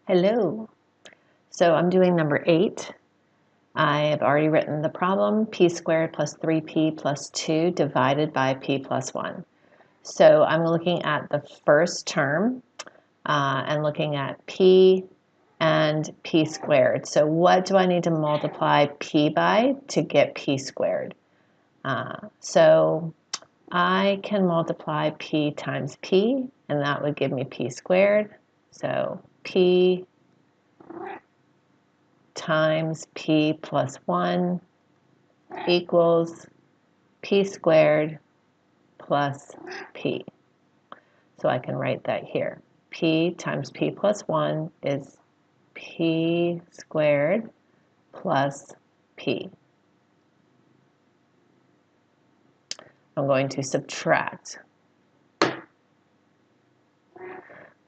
Hello. So I'm doing number 8. I have already written the problem, p squared plus 3p plus 2 divided by p plus 1. So I'm looking at the first term and looking at p and p squared. So what do I need to multiply p by to get p squared? So I can multiply p times p, and that would give me p squared. So p times p plus 1 equals p squared plus p. So I can write that here. P times p plus 1 is p squared plus p. I'm going to subtract.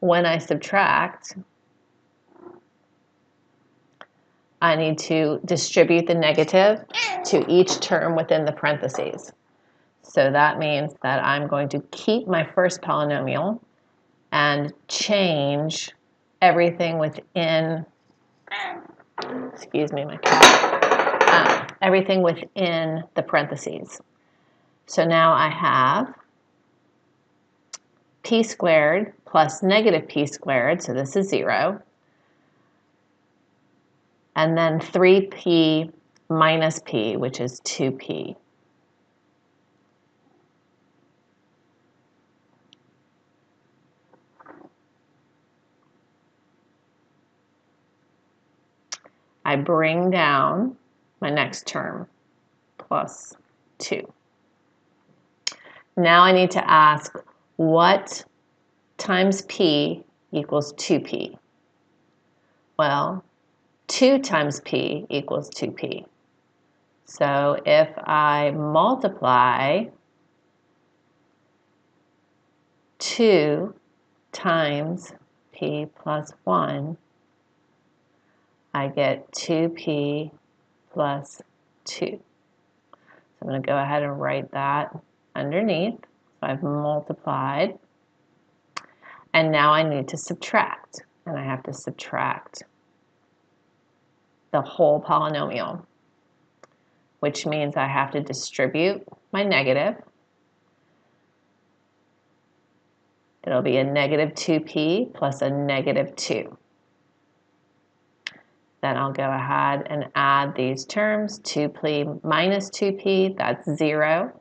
When I subtract, I need to distribute the negative to each term within the parentheses. So that means that I'm going to keep my first polynomial and change everything within, excuse me, my cat, everything within the parentheses. So now I have p squared plus negative p squared, so this is 0, and then 3p minus p, which is 2p. I bring down my next term, plus 2. Now I need to ask, what times p equals 2p? Well, 2 times p equals 2p. So if I multiply 2 times p plus 1, I get 2p plus 2. So I'm going to go ahead and write that underneath. So I've multiplied. And now I need to subtract. And I have to subtract the whole polynomial, which means I have to distribute my negative. It'll be a negative 2p plus a negative 2. Then I'll go ahead and add these terms. 2p minus 2p, that's 0.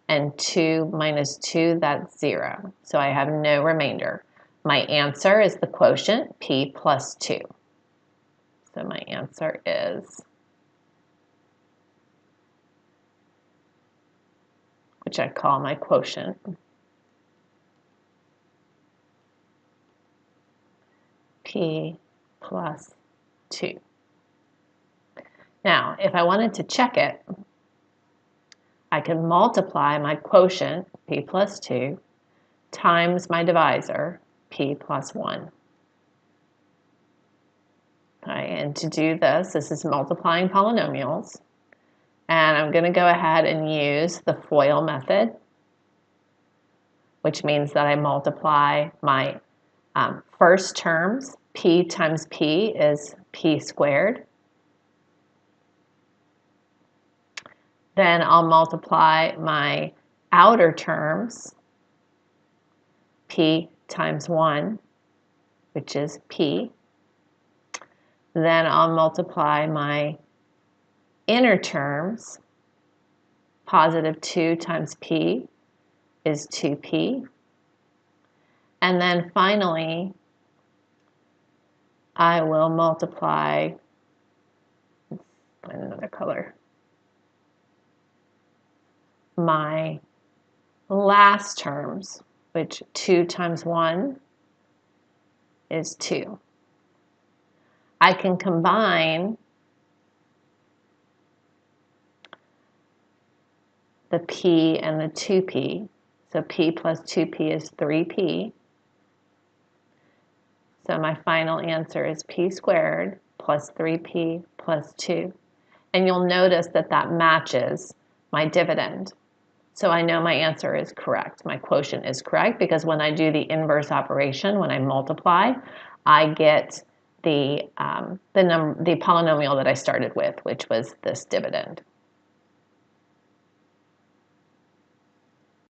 And 2 minus 2, that's 0. So I have no remainder. My answer is the quotient, p plus 2. So my answer is, which I call my quotient, p plus 2. Now, if I wanted to check it, I can multiply my quotient, p plus 2, times my divisor, p plus 1. Okay, and to do this is multiplying polynomials. And I'm going to go ahead and use the FOIL method, which means that I multiply my first terms. P times p is p squared. Then I'll multiply my outer terms, p times 1, which is p. Then I'll multiply my inner terms. Positive 2 times p is 2p. And then finally, I will multiply, let's find another color, my last terms, which 2 times 1 is 2. I can combine the p and the 2p. So p plus 2p is 3p. So my final answer is p squared plus 3p plus 2. And you'll notice that that matches my dividend. So I know my answer is correct. My quotient is correct because when I do the inverse operation, when I multiply, I get the polynomial that I started with, which was this dividend.